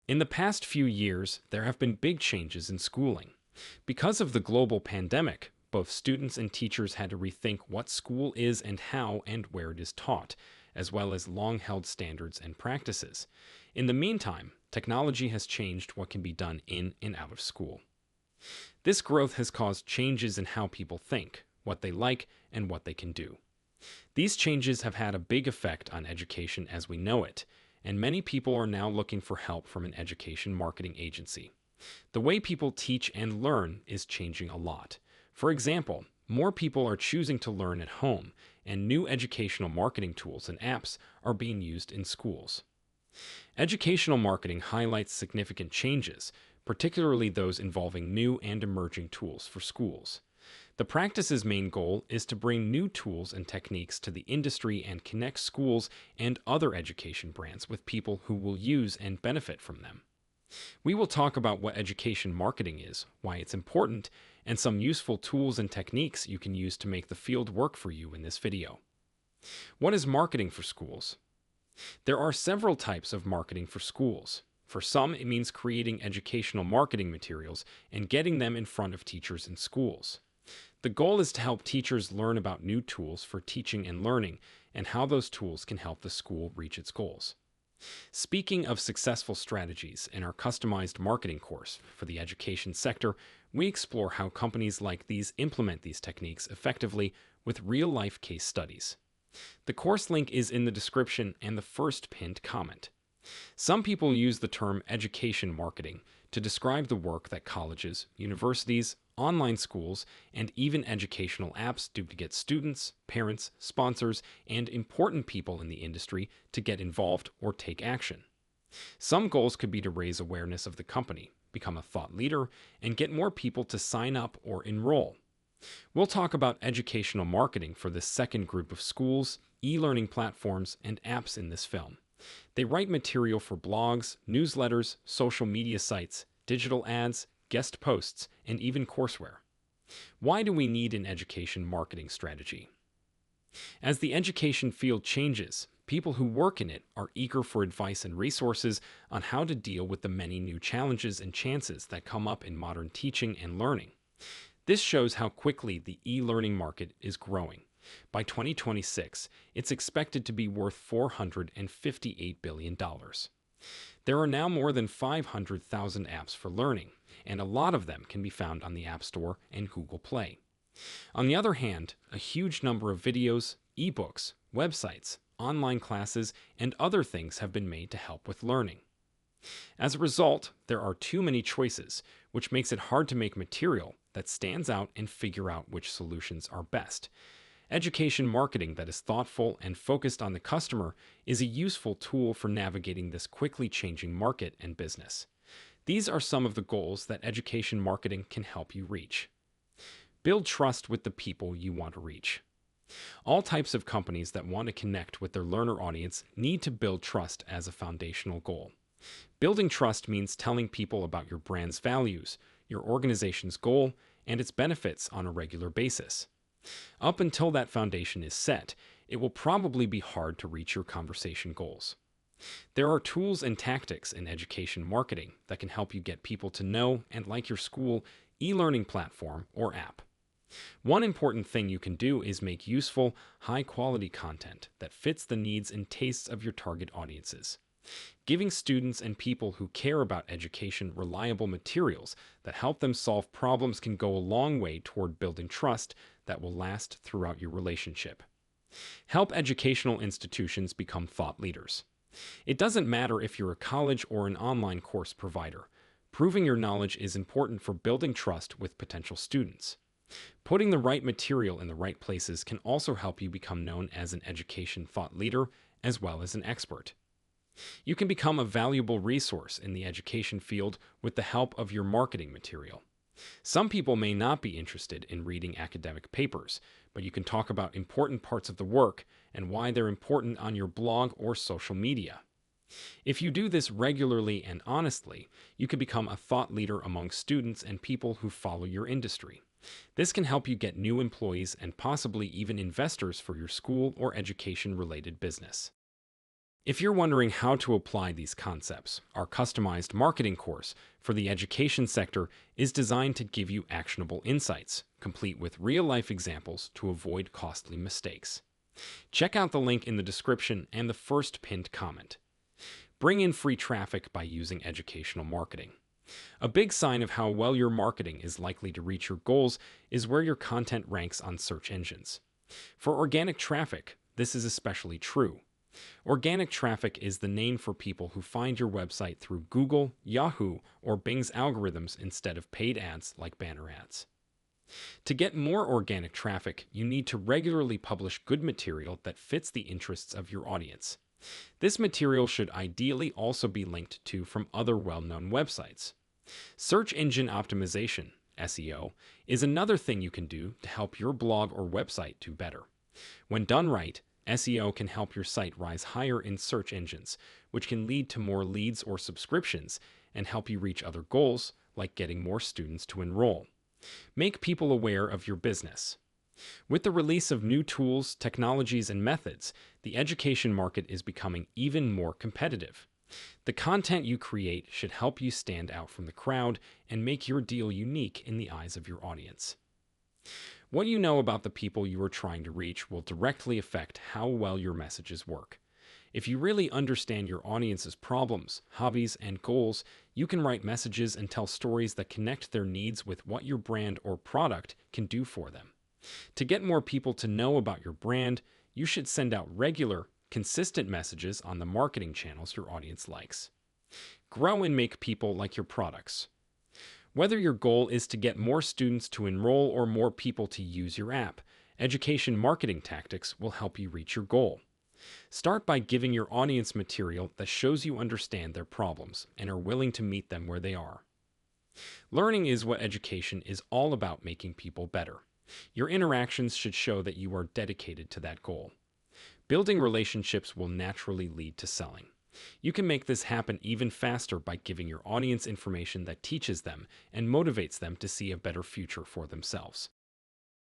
In the past few years, there have been big changes in schooling. Because of the global pandemic, both students and teachers had to rethink what school is and how and where it is taught, as well as long held standards and practices. In the meantime, technology has changed what can be done in and out of school. This growth has caused changes in how people think, what they like, and what they can do. These changes have had a big effect on education as we know it, and many people are now looking for help from an education marketing agency. The way people teach and learn is changing a lot. For example, more people are choosing to learn at home, and new educational marketing tools and apps are being used in schools. Educational marketing highlights significant changes, particularly those involving new and emerging tools for schools. The practice's main goal is to bring new tools and techniques to the industry and connect schools and other education brands with people who will use and benefit from them. We will talk about what education marketing is, why it's important, and some useful tools and techniques you can use to make the field work for you in this video. What is marketing for schools? There are several types of marketing for schools. For some, it means creating educational marketing materials and getting them in front of teachers in schools. The goal is to help teachers learn about new tools for teaching and learning and how those tools can help the school reach its goals. Speaking of successful strategies, in our customized marketing course for the education sector, we explore how companies like these implement these techniques effectively with real-life case studies. The course link is in the description and the first pinned comment. Some people use the term education marketing to describe the work that colleges, universities, online schools, and even educational apps do to get students, parents, sponsors, and important people in the industry to get involved or take action. Some goals could be to raise awareness of the company, become a thought leader, and get more people to sign up or enroll. We'll talk about educational marketing for this second group of schools, e-learning platforms, and apps in this film. They write material for blogs, newsletters, social media sites, digital ads, guest posts, and even courseware. Why do we need an education marketing strategy? As the education field changes, people who work in it are eager for advice and resources on how to deal with the many new challenges and chances that come up in modern teaching and learning. This shows how quickly the e-learning market is growing. By 2026, it's expected to be worth $458 billion. There are now more than 500,000 apps for learning, and a lot of them can be found on the App Store and Google Play. On the other hand, a huge number of videos, ebooks, websites, online classes, and other things have been made to help with learning. As a result, there are too many choices, which makes it hard to make material that stands out and figure out which solutions are best. Education marketing that is thoughtful and focused on the customer is a useful tool for navigating this quickly changing market and business. These are some of the goals that education marketing can help you reach. Build trust with the people you want to reach. All types of companies that want to connect with their learner audience need to build trust as a foundational goal. Building trust means telling people about your brand's values, your organization's goal, and its benefits on a regular basis. Up until that foundation is set, it will probably be hard to reach your conversation goals. There are tools and tactics in education marketing that can help you get people to know and like your school, e-learning platform, or app. One important thing you can do is make useful, high-quality content that fits the needs and tastes of your target audiences. Giving students and people who care about education reliable materials that help them solve problems can go a long way toward building trust that will last throughout your relationship. Help educational institutions become thought leaders. It doesn't matter if you're a college or an online course provider. Proving your knowledge is important for building trust with potential students. Putting the right material in the right places can also help you become known as an education thought leader as well as an expert. You can become a valuable resource in the education field with the help of your marketing material. Some people may not be interested in reading academic papers, but you can talk about important parts of the work and why they're important on your blog or social media. If you do this regularly and honestly, you can become a thought leader among students and people who follow your industry. This can help you get new employees and possibly even investors for your school or education-related business. If you're wondering how to apply these concepts, our customized marketing course for the education sector is designed to give you actionable insights, complete with real-life examples to avoid costly mistakes. Check out the link in the description and the first pinned comment. Bring in free traffic by using educational marketing. A big sign of how well your marketing is likely to reach your goals is where your content ranks on search engines. For organic traffic, this is especially true. Organic traffic is the name for people who find your website through Google, Yahoo, or Bing's algorithms instead of paid ads like banner ads. To get more organic traffic, you need to regularly publish good material that fits the interests of your audience. This material should ideally also be linked to from other well-known websites. Search engine optimization, SEO, is another thing you can do to help your blog or website do better. When done right, SEO can help your site rise higher in search engines, which can lead to more leads or subscriptions and help you reach other goals, like getting more students to enroll. Make people aware of your business. With the release of new tools, technologies, and methods, the education market is becoming even more competitive. The content you create should help you stand out from the crowd and make your deal unique in the eyes of your audience. What you know about the people you are trying to reach will directly affect how well your messages work. If you really understand your audience's problems, hobbies, and goals, you can write messages and tell stories that connect their needs with what your brand or product can do for them. To get more people to know about your brand, you should send out regular, consistent messages on the marketing channels your audience likes. Grow and make people like your products. Whether your goal is to get more students to enroll or more people to use your app, education marketing tactics will help you reach your goal. Start by giving your audience material that shows you understand their problems and are willing to meet them where they are. Learning is what education is all about, making people better. Your interactions should show that you are dedicated to that goal. Building relationships will naturally lead to selling. You can make this happen even faster by giving your audience information that teaches them and motivates them to see a better future for themselves.